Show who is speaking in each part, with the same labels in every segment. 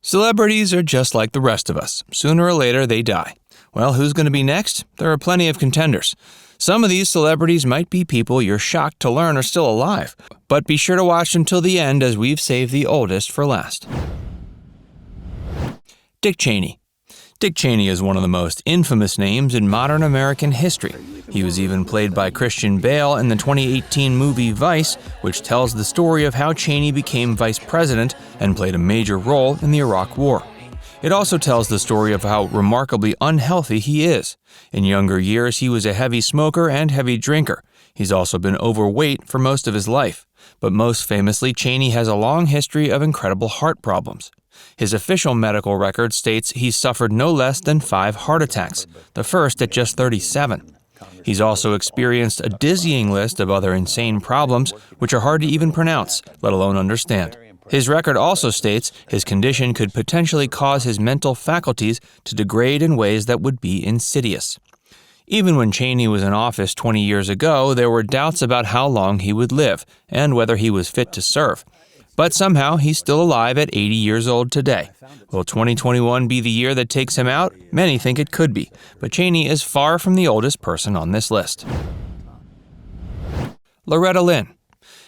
Speaker 1: Celebrities are just like the rest of us. Sooner or later, they die. Well, who's going to be next? There are plenty of contenders. Some of these celebrities might be people you're shocked to learn are still alive, but be sure to watch until the end as we've saved the oldest for last. Dick Cheney. Dick Cheney is one of the most infamous names in modern American history. He was even played by Christian Bale in the 2018 movie Vice, which tells the story of how Cheney became vice president and played a major role in the Iraq War. It also tells the story of how remarkably unhealthy he is. In younger years, he was a heavy smoker and heavy drinker. He's also been overweight for most of his life. But most famously, Cheney has a long history of incredible heart problems. His official medical record states he's suffered no less than 5 heart attacks, the first at just 37. He's also experienced a dizzying list of other insane problems, which are hard to even pronounce, let alone understand. His record also states his condition could potentially cause his mental faculties to degrade in ways that would be insidious. Even when Cheney was in office 20 years ago, there were doubts about how long he would live and whether he was fit to serve. But somehow, he's still alive at 80 years old today. Will 2021 be the year that takes him out? Many think it could be, but Cheney is far from the oldest person on this list. Loretta Lynn.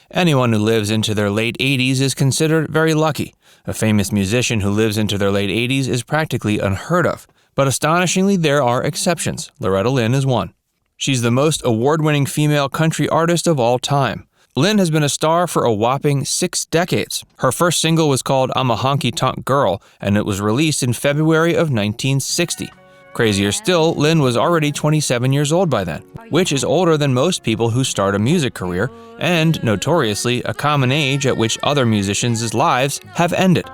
Speaker 1: Anyone who lives into their late 80s is considered very lucky. A famous musician who lives into their late 80s is practically unheard of. But astonishingly, there are exceptions. Loretta Lynn is one. She's the most award-winning female country artist of all time. Lynn has been a star for a whopping 6 decades. Her first single was called I'm a Honky Tonk Girl, and it was released in February of 1960. Crazier still, Lynn was already 27 years old by then, which is older than most people who start a music career, and, notoriously, a common age at which other musicians' lives have ended.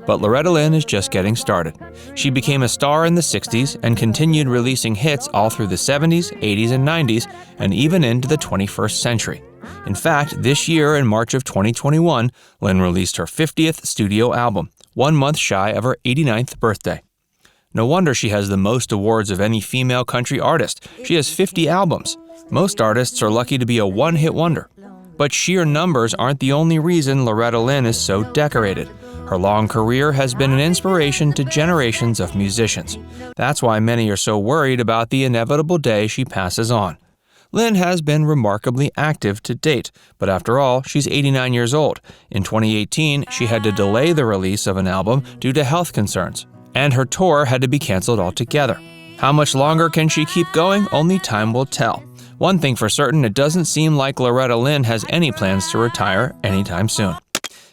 Speaker 1: But Loretta Lynn is just getting started. She became a star in the 60s and continued releasing hits all through the 70s, 80s, and 90s, and even into the 21st century. In fact, this year in March of 2021, Lynn released her 50th studio album, 1 month shy of her 89th birthday. No wonder she has the most awards of any female country artist. She has 50 albums. Most artists are lucky to be a one-hit wonder. But sheer numbers aren't the only reason Loretta Lynn is so decorated. Her long career has been an inspiration to generations of musicians. That's why many are so worried about the inevitable day she passes on. Lynn has been remarkably active to date, but after all, she's 89 years old. In 2018, she had to delay the release of an album due to health concerns, and her tour had to be canceled altogether. How much longer can she keep going? Only time will tell. One thing for certain, it doesn't seem like Loretta Lynn has any plans to retire anytime soon.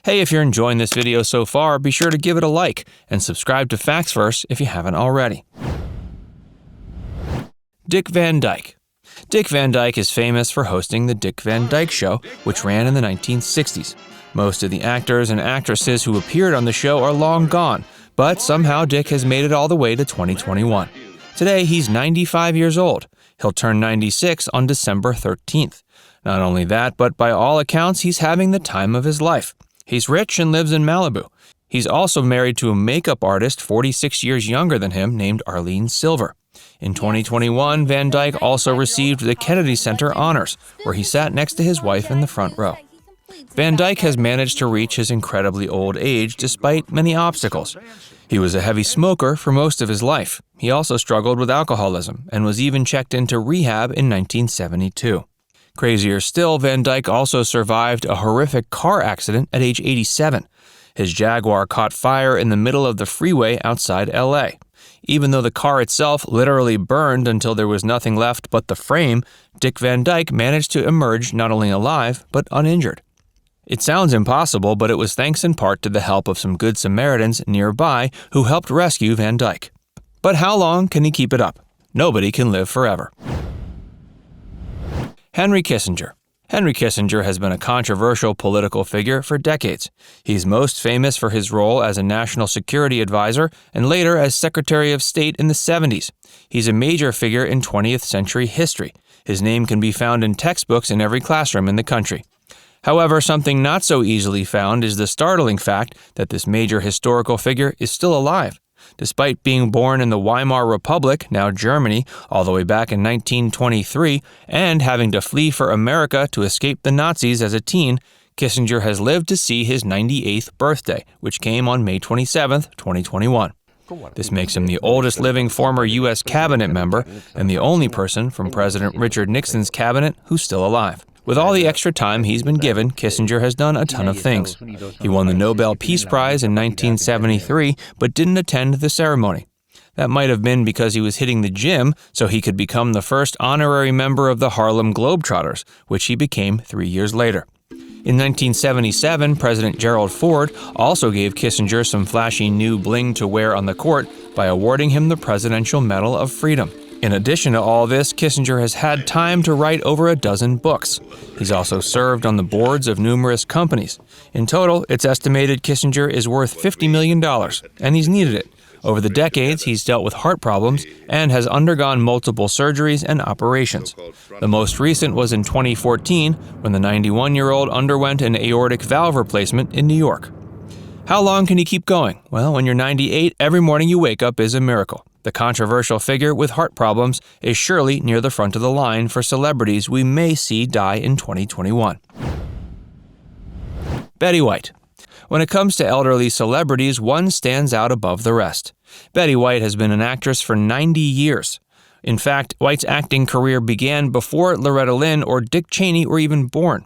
Speaker 1: Hey, if you're enjoying this video so far, be sure to give it a like and subscribe to Facts Verse if you haven't already. Dick Van Dyke. Dick Van Dyke is famous for hosting The Dick Van Dyke Show, which ran in the 1960s. Most of the actors and actresses who appeared on the show are long gone, but somehow Dick has made it all the way to 2021. Today, he's 95 years old. He'll turn 96 on December 13th. Not only that, but by all accounts, he's having the time of his life. He's rich and lives in Malibu. He's also married to a makeup artist 46 years younger than him named Arlene Silver. In 2021, Van Dyke also received the Kennedy Center Honors, where he sat next to his wife in the front row. Van Dyke has managed to reach his incredibly old age despite many obstacles. He was a heavy smoker for most of his life. He also struggled with alcoholism and was even checked into rehab in 1972. Crazier still, Van Dyke also survived a horrific car accident at age 87. His Jaguar caught fire in the middle of the freeway outside LA. Even though the car itself literally burned until there was nothing left but the frame, Dick Van Dyke managed to emerge not only alive, but uninjured. It sounds impossible, but it was thanks in part to the help of some good Samaritans nearby who helped rescue Van Dyke. But how long can he keep it up? Nobody can live forever. Henry Kissinger. Henry Kissinger has been a controversial political figure for decades. He's most famous for his role as a national security advisor and later as Secretary of State in the 70s. He's a major figure in 20th century history. His name can be found in textbooks in every classroom in the country. However, something not so easily found is the startling fact that this major historical figure is still alive. Despite being born in the Weimar Republic, now Germany, all the way back in 1923, and having to flee for America to escape the Nazis as a teen, Kissinger has lived to see his 98th birthday, which came on May 27, 2021. This makes him the oldest living former U.S. cabinet member and the only person from President Richard Nixon's cabinet who's still alive. With all the extra time he's been given, Kissinger has done a ton of things. He won the Nobel Peace Prize in 1973, but didn't attend the ceremony. That might have been because he was hitting the gym so he could become the first honorary member of the Harlem Globetrotters, which he became 3 years later. In 1977, President Gerald Ford also gave Kissinger some flashy new bling to wear on the court by awarding him the Presidential Medal of Freedom. In addition to all this, Kissinger has had time to write over a dozen books. He's also served on the boards of numerous companies. In total, it's estimated Kissinger is worth $50 million, and he's needed it. Over the decades, he's dealt with heart problems and has undergone multiple surgeries and operations. The most recent was in 2014, when the 91-year-old underwent an aortic valve replacement in New York. How long can you keep going? Well, when you're 98, every morning you wake up is a miracle. The controversial figure with heart problems is surely near the front of the line for celebrities we may see die in 2021. Betty White. When it comes to elderly celebrities, one stands out above the rest. Betty White has been an actress for 90 years. In fact, White's acting career began before Loretta Lynn or Dick Cheney were even born.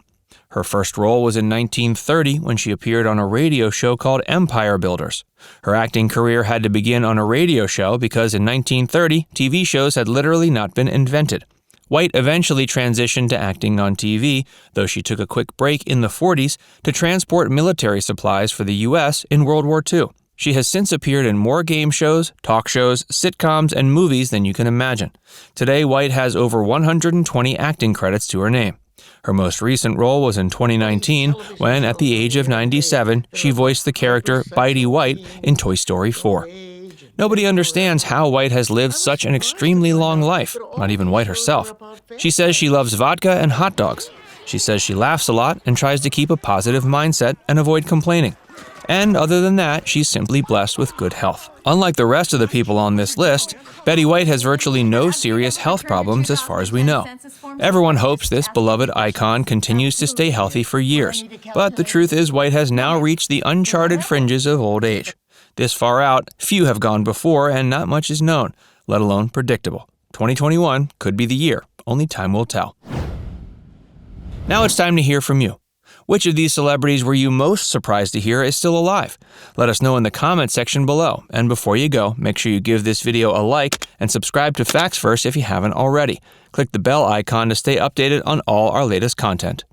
Speaker 1: Her first role was in 1930 when she appeared on a radio show called Empire Builders. Her acting career had to begin on a radio show because in 1930, TV shows had literally not been invented. White eventually transitioned to acting on TV, though she took a quick break in the 40s to transport military supplies for the U.S. in World War II. She has since appeared in more game shows, talk shows, sitcoms, and movies than you can imagine. Today, White has over 120 acting credits to her name. Her most recent role was in 2019 when, at the age of 97, she voiced the character Bitey White in Toy Story 4. Nobody understands how White has lived such an extremely long life, not even White herself. She says she loves vodka and hot dogs. She says she laughs a lot and tries to keep a positive mindset and avoid complaining. And other than that, she's simply blessed with good health. Unlike the rest of the people on this list, Betty White has virtually no serious health problems as far as we know. Everyone hopes this beloved icon continues to stay healthy for years. But the truth is White has now reached the uncharted fringes of old age. This far out, few have gone before and not much is known, let alone predictable. 2021 could be the year. Only time will tell. Now it's time to hear from you. Which of these celebrities were you most surprised to hear is still alive? Let us know in the comment section below. And before you go, make sure you give this video a like and subscribe to Facts First if you haven't already. Click the bell icon to stay updated on all our latest content.